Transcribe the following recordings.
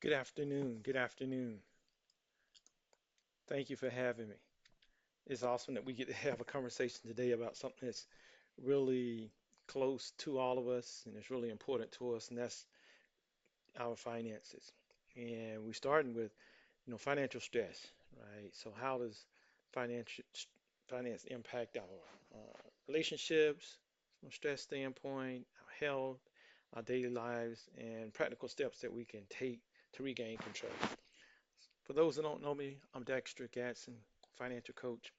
Good afternoon. Good afternoon. Thank you for having me. It's awesome that we get to have a conversation today about something that's really close to all of us and it's really important to us, and that's our finances. And we're starting with, financial stress, right? So how does financial finance impact our relationships from a stress standpoint, our health, our daily lives, and practical steps that we can take to regain control? For those that don't know me, I'm Dexter Gatson, financial coach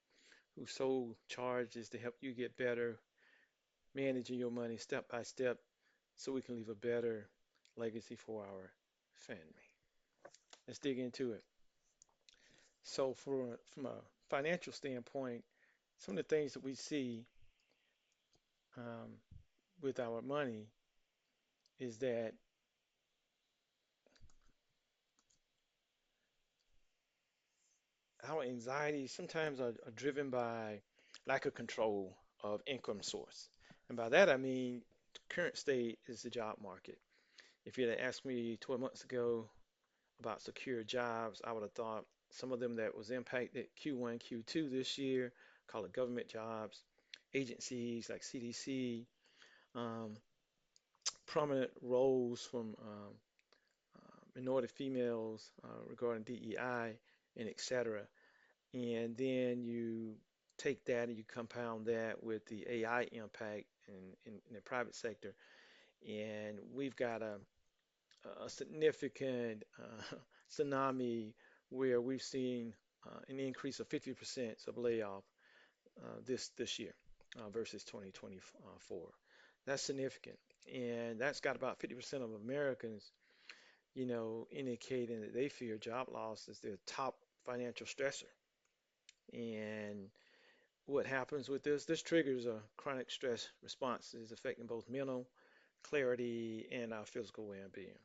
whose sole charge is to help you get better managing your money step by step so we can leave a better legacy for our family. Let's dig into it. So, from a financial standpoint, some of the things that we see um, with our money is that our anxieties sometimes are driven by lack of control of income source. And by that, I mean, the current state is the job market. If you'd have asked me 12 months ago about secure jobs, I would have thought some of them that was impacted Q1, Q2 this year, call it government jobs, agencies like CDC, um, prominent roles from minority females regarding DEI, and et cetera. And then you take that and you compound that with the AI impact in the private sector, and we've got a significant tsunami where we've seen an increase of 50% of layoff this year versus 2024. That's significant, and that's got about 50% of Americans, indicating that they fear job loss is their top financial stressor. And what happens with this? This triggers a chronic stress response, is affecting both mental clarity and our physical well-being.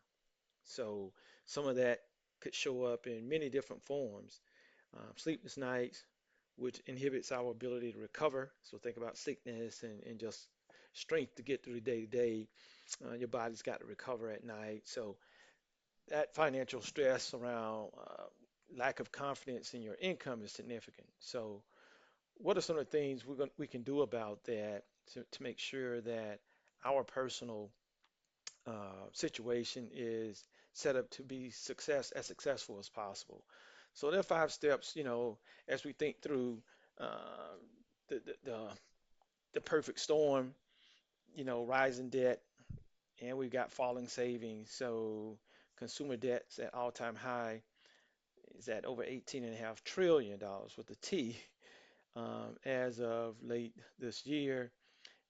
So some of that could show up in many different forms. Sleepless nights, which inhibits our ability to recover. So think about sickness and just strength to get through the day to day. Your body's got to recover at night. So that financial stress around lack of confidence in your income is significant. So what are some of the things we can do about that to make sure that our personal situation is set up to be as successful as possible? So there are 5 steps, as we think through uh, the, the the the perfect storm, rising debt, and we've got falling savings. So consumer debt's at all-time high, is at over $18.5 trillion dollars with the T as of late this year,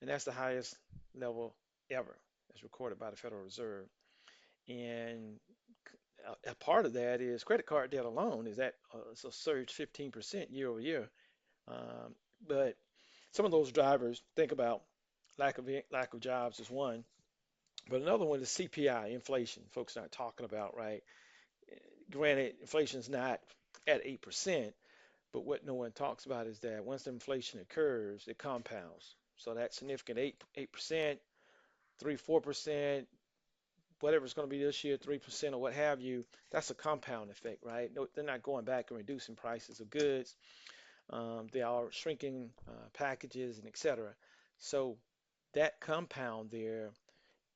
and that's the highest level ever, as recorded by the Federal Reserve. And a part of that is credit card debt alone is at it's a surge 15% year over year. Um, but some of those drivers, think about lack of jobs is one, but another one is CPI, inflation. Folks aren't talking about, right? Granted, inflation's not at 8%, but what no one talks about is that once the inflation occurs, it compounds. So that significant 8%, 3, 4%, whatever it's going to be this year, 3% or what have you, that's a compound effect, right? No, they're not going back and reducing prices of goods. They are shrinking packages and et cetera. So that compound there,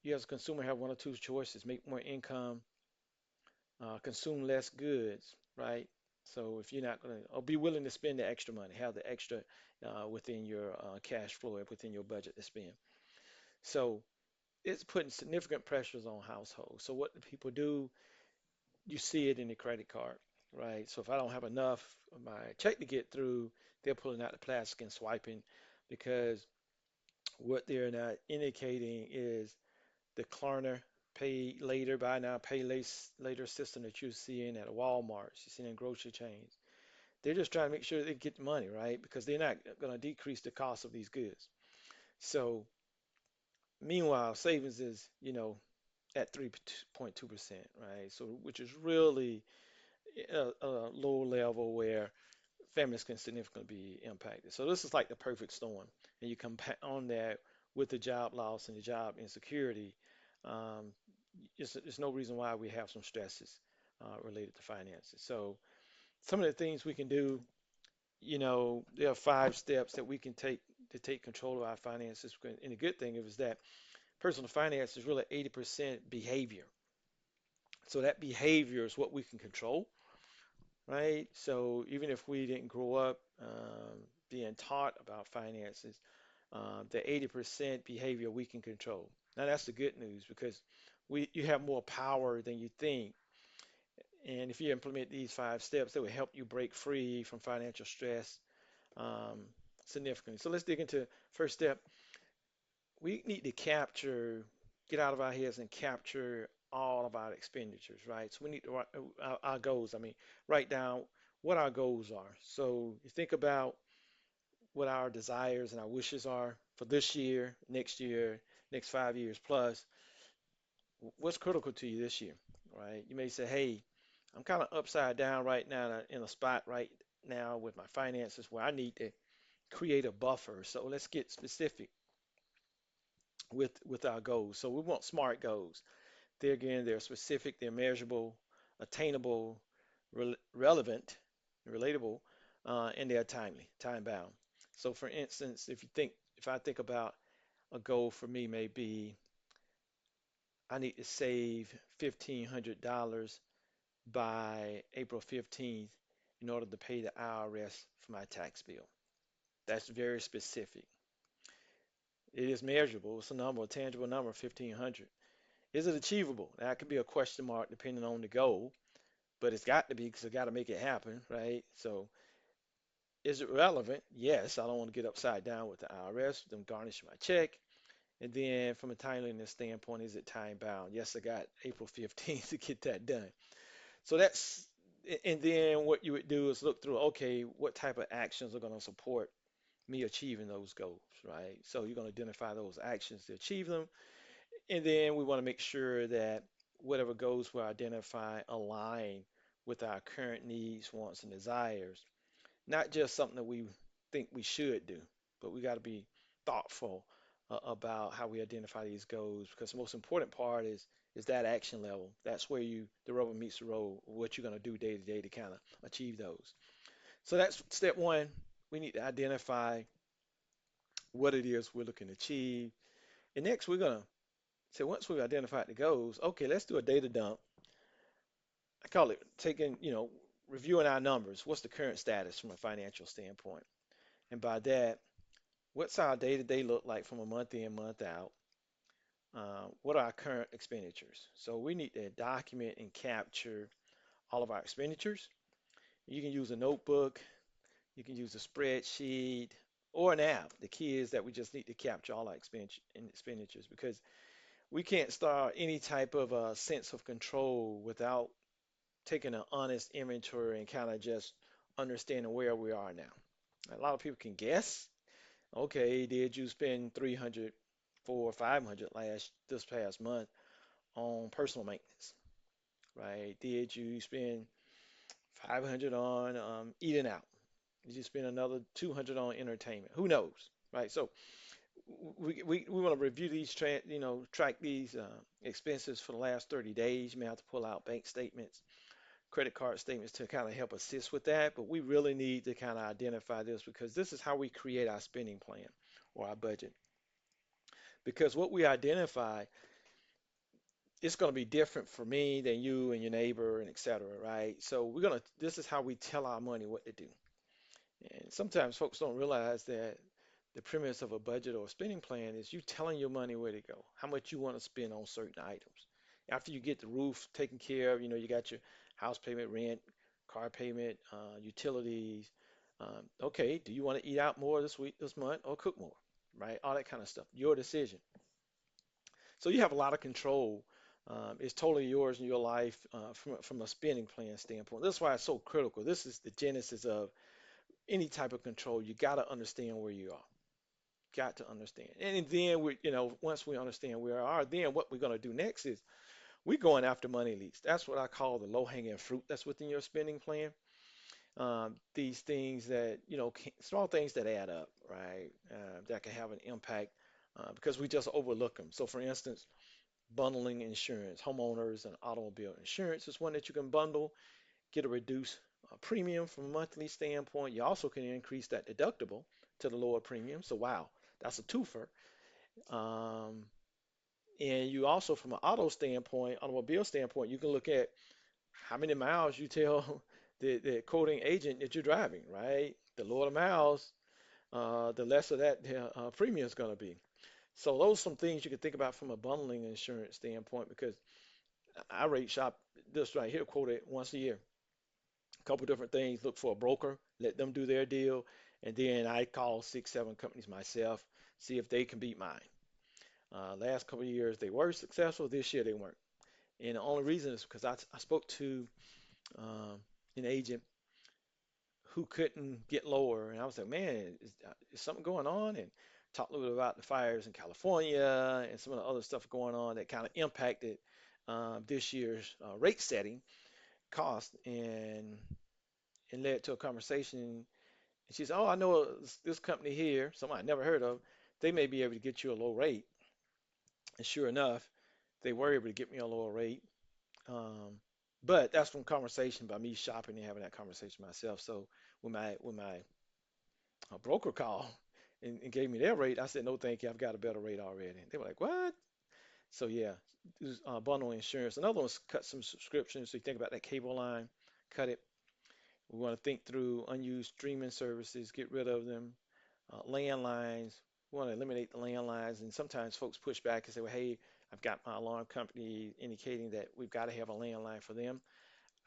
you as a consumer have one or two choices: make more income, consume less goods, right? So if you're not going to, or be willing to spend the extra money, have the extra within your cash flow, within your budget to spend. So it's putting significant pressures on households. So what do people do? You see it in the credit card, right? So if I don't have enough of my check to get through, they're pulling out the plastic and swiping, because what they're not indicating is the Klarna pay later, buy now, later system that you're seeing at a Walmart, you're seeing in grocery chains. They're just trying to make sure they get the money, right? Because they're not going to decrease the cost of these goods. So meanwhile, savings is, at 3.2%, right? So which is really a low level where families can significantly be impacted. So this is like the perfect storm, and you compound that with the job loss and the job insecurity. Um, there's no reason why we have some stresses. related to finances. So some of the things we can do, there are 5 steps that we can take to take control of our finances. And the good thing is that personal finance is really 80% behavior. So that behavior is what we can control, right? So even if we didn't grow up being taught about finances, the 80% behavior we can control. Now that's the good news because you have more power than you think. And if you implement these 5 steps, that will help you break free from financial stress um, significantly. So let's dig into first step. We need to get out of our heads and capture all of our expenditures, right? So we need to write our goals. I mean, write down what our goals are. So you think about what our desires and our wishes are for this year, next 5 years plus. What's critical to you this year, right? You may say, hey, I'm kind of upside down right now in a spot right now with my finances where I need to create a buffer. So let's get specific with our goals. So we want SMART goals. There again, they're specific, they're measurable, attainable, relevant, relatable, and they're timely, time bound. So for instance, if I think about a goal for me may be I need to save $1,500 by April 15th in order to pay the IRS for my tax bill. That's very specific. It is measurable. It's a number, a tangible number, 1,500. Is it achievable? That could be a question mark depending on the goal, but it's got to be because I got to make it happen, right? So, is it relevant? Yes. I don't want to get upside down with the IRS, them garnish my check. And then, from a timeliness standpoint, is it time bound? Yes, I got April 15th to get that done. So and then what you would do is look through, okay, what type of actions are going to support me achieving those goals, right? So you're going to identify those actions to achieve them. And then we want to make sure that whatever goals we identify align with our current needs, wants, and desires. Not just something that we think we should do, but we got to be thoughtful about how we identify these goals because the most important part is that action level. That's where the rubber meets the road, what you're going to do day to day to kind of achieve those. So that's step one. We need to identify what it is we're looking to achieve. And next, we're going to say, once we've identified the goals, okay, let's do a data dump. I call it reviewing our numbers. What's the current status from a financial standpoint? And by that, what's our day-to-day look like from a month in, month out? What are our current expenditures? So we need to document and capture all of our expenditures. You can use a notebook, you can use a spreadsheet, or an app. The key is that we just need to capture all our expenditures because we can't start any type of a sense of control without taking an honest inventory and kind of just understanding where we are now. A lot of people can guess. Okay, did you spend 300, 400, 500 this past month on personal maintenance, right? Did you spend 500 on eating out? Did you spend another 200 on entertainment? Who knows, right? So we want to review these, track these expenses for the last 30 days. You may have to pull out bank statements, credit card statements to kind of help assist with that. But we really need to kind of identify this because this is how we create our spending plan or our budget. Because what we identify, it's going to be different for me than you and your neighbor and et cetera, right? So this is how we tell our money what to do. And sometimes folks don't realize that the premise of a budget or a spending plan is you telling your money where to go, how much you want to spend on certain items. After you get the roof taken care of, you got your house payment, rent, car payment, utilities. Okay, do you want to eat out more this week, this month, or cook more, right? All that kind of stuff. Your decision. So you have a lot of control. It's totally yours in your life from a spending plan standpoint. That's why it's so critical. This is the genesis of any type of control. You got to understand where you are. Got to understand. And then once we understand where we are, then what we're going to do next is we're going after money leaks. That's what I call the low-hanging fruit that's within your spending plan. These things that, small things that add up, right? That can have an impact because we just overlook them. So, for instance, bundling insurance. Homeowners and automobile insurance is one that you can bundle, get a reduced premium from a monthly standpoint. You also can increase that deductible to the lower premium. So, wow, that's a twofer. Um, and you also, from an automobile standpoint, you can look at how many miles you tell the quoting agent that you're driving, right? The lower the miles, the lesser that premium is going to be. So those are some things you can think about from a bundling insurance standpoint because I rate shop this right here, quote it once a year. A couple different things. Look for a broker, let them do their deal, and then I call six, seven companies myself, see if they can beat mine. Last couple of years they were successful. This year they weren't, and the only reason is because I spoke to um, an agent who couldn't get lower. And I was like, man, is something going on? And talked a little bit about the fires in California and some of the other stuff going on that kind of impacted this year's rate setting cost and led to a conversation. And she said, oh, I know this company here, someone I never heard of. They may be able to get you a low rate. And sure enough, they were able to get me a lower rate. Um, but that's from conversation by me shopping and having that conversation myself. So when my broker called and gave me their rate. I said, no, thank you. I've got a better rate already. And they were like, what? So yeah, bundle insurance. Another one's cut some subscriptions. So you think about that cable line, cut it. We want to think through unused streaming services, get rid of them. Landlines, we want to eliminate the landlines. And sometimes folks push back and say, well, hey, I've got my alarm company indicating that we've got to have a landline for them.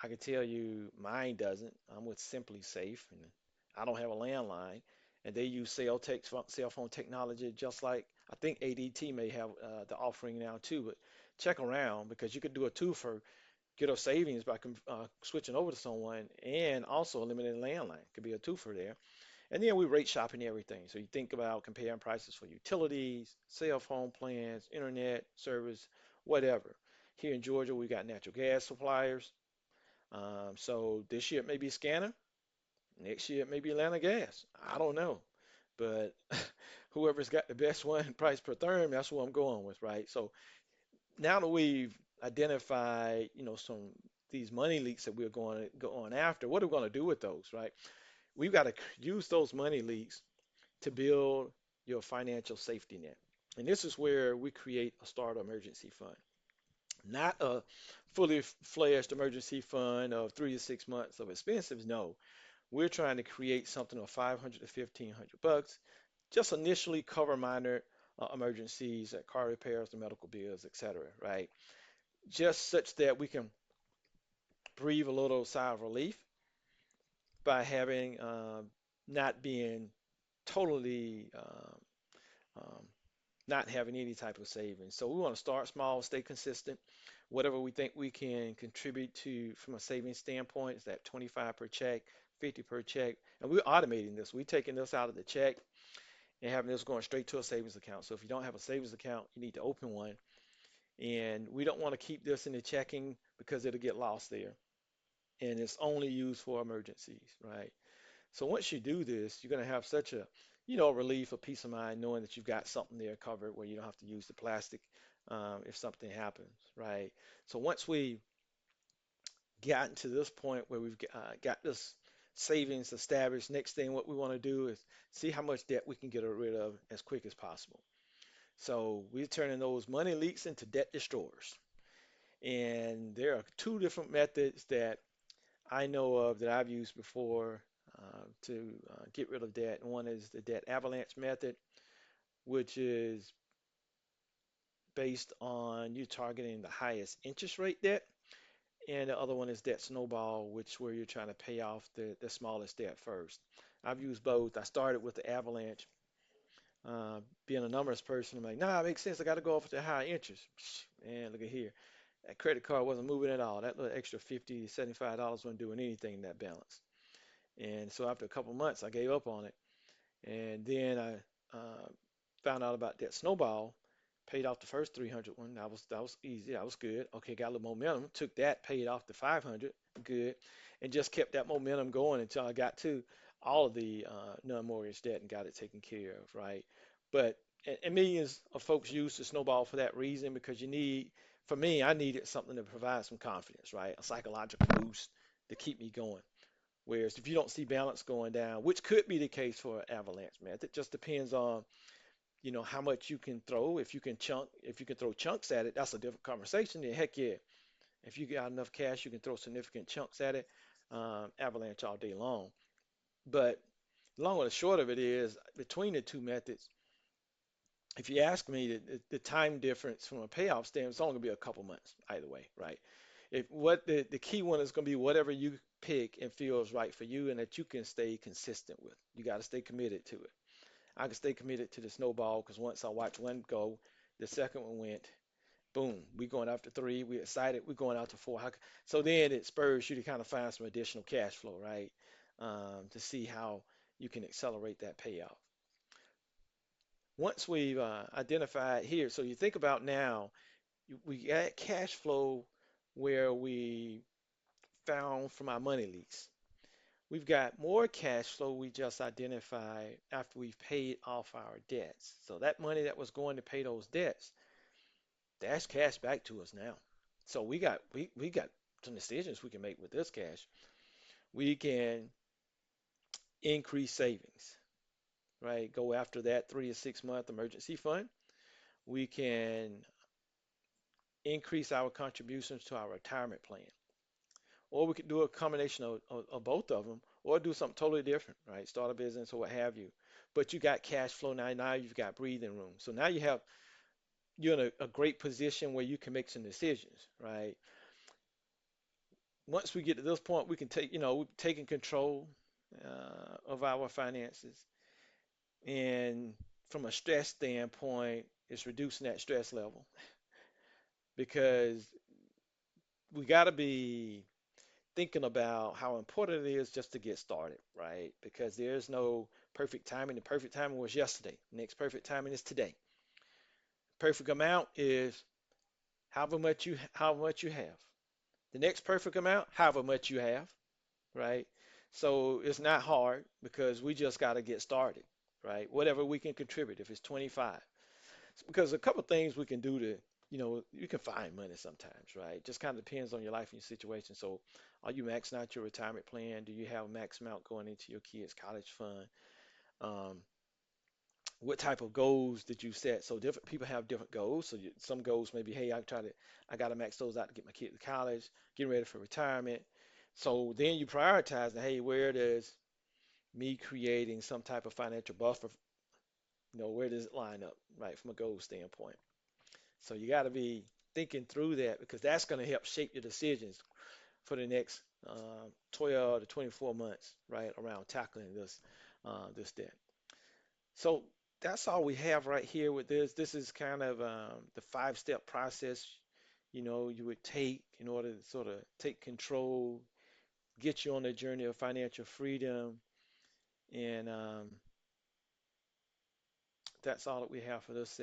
I can tell you mine doesn't. I'm with Simply Safe, and I don't have a landline. And they use cell phone technology just like I think ADT may have the offering now too. But check around because you could do a two for get a savings by switching over to someone and also eliminating landline. Could be a two for there. And then we rate shopping everything. So you think about comparing prices for utilities, cell phone plans, internet service, whatever. Here in Georgia, we got natural gas suppliers. So this year it may be Scanner, next year it may be Atlanta Gas. I don't know, but whoever's got the best one price per therm, that's what I'm going with, right? So now that we've identified, some these money leaks that we're going to go on after, what are we going to do with those, right? We've got to use those money leaks to build your financial safety net. And this is where we create a starter emergency fund, not a fully fledged emergency fund of 3 to 6 months of expenses. No, we're trying to create something of 500 to 1,500 bucks, just initially cover minor emergencies, like car repairs, the medical bills, etc. Right? Just such that we can breathe a little sigh of relief by having not being totally not having any type of savings. So we want to start small, stay consistent. Whatever we think we can contribute to from a savings standpoint is that 25 per check, 50 per check. And we're automating this. We're taking this out of the check and having this going straight to a savings account. So if you don't have a savings account, you need to open one. And we don't want to keep this in the checking because it'll get lost there. And it's only used for emergencies, right? So once you do this, you're going to have such a, relief, a peace of mind, knowing that you've got something there covered where you don't have to use the plastic if something happens, right? So once we gotten to this point where we've got this savings established, next thing what we want to do is see how much debt we can get rid of as quick as possible. So we're turning those money leaks into debt destroyers. And there are two different methods that I know of that I've used before to get rid of debt. And one is the debt avalanche method, which is based on you targeting the highest interest rate debt. And the other one is debt snowball, which where you're trying to pay off the smallest debt first. I've used both. I started with the avalanche. Being a numbers person, I'm like, nah, it makes sense. I got to go off with the high interest. Man, look at here. That credit card wasn't moving at all. That little extra 50, $75 wasn't doing anything in that balance. And so after a couple months, I gave up on it. And then I found out about that snowball, paid off the first 300 one. That was easy. That was good. Okay, got a little momentum. Took that, paid off the 500. Good. And just kept that momentum going until I got to all of the non-mortgage debt and got it taken care of, right? But and millions of folks use the snowball for that reason because you need, for me, I needed something to provide some confidence, right? A psychological boost to keep me going. Whereas if you don't see balance going down, which could be the case for an avalanche method, just depends on, how much you can throw. If you can throw chunks at it, that's a different conversation. Then heck yeah, if you got enough cash, you can throw significant chunks at it, avalanche all day long. But long or the short of it is, between the two methods, if you ask me, the time difference from a payoff standpoint, it's only gonna be a couple months either way, right? If what the key one is gonna be whatever you pick and feels right for you and that you can stay consistent with. You got to stay committed to it. I can stay committed to the snowball because once I watch one go, the second one went, boom, we going after three, we excited, we're going out to four. So then it spurs you to kind of find some additional cash flow, right? To see how you can accelerate that payoff. Once we've identified here, so you think about now, we got cash flow where we found from our money lease. We've got more cash flow we just identified after we've paid off our debts. So that money that was going to pay those debts, that's cash back to us now. So we got some decisions we can make with this cash. We can increase savings, right? Go after that 3 to 6 month emergency fund. We can increase our contributions to our retirement plan. Or we could do a combination of both of them, or do something totally different, right? Start a business or what have you. But you got cash flow now. Now you've got breathing room. So now you're in a great position where you can make some decisions, right? Once we get to this point, we can we're taking control of our finances, and from a stress standpoint, it's reducing that stress level because we got to be thinking about how important it is just to get started, right? Because there's no perfect timing. The perfect timing was yesterday. Next perfect timing is today. Perfect amount is how much you have. The next perfect amount, however much you have, right? So it's not hard because we just got to get started, right? Whatever we can contribute, if it's 25. Because a couple things we can do to, you can find money sometimes, right? Just kind of depends on your life and your situation. So, are you maxing out your retirement plan? Do you have a max amount going into your kids' college fund? Um, what type of goals did you set? So different people have different goals. So some goals maybe, hey, I got to max those out to get my kid to college, getting ready for retirement. So then you prioritize, hey, where does me creating some type of financial buffer, where does it line up, right, from a goal standpoint? So you got to be thinking through that because that's going to help shape your decisions for the next 12 to 24 months, right, around tackling this debt. So that's all we have right here with this. This is kind of the five-step process, you would take in order to sort of take control, get you on the journey of financial freedom, and that's all that we have for this segment.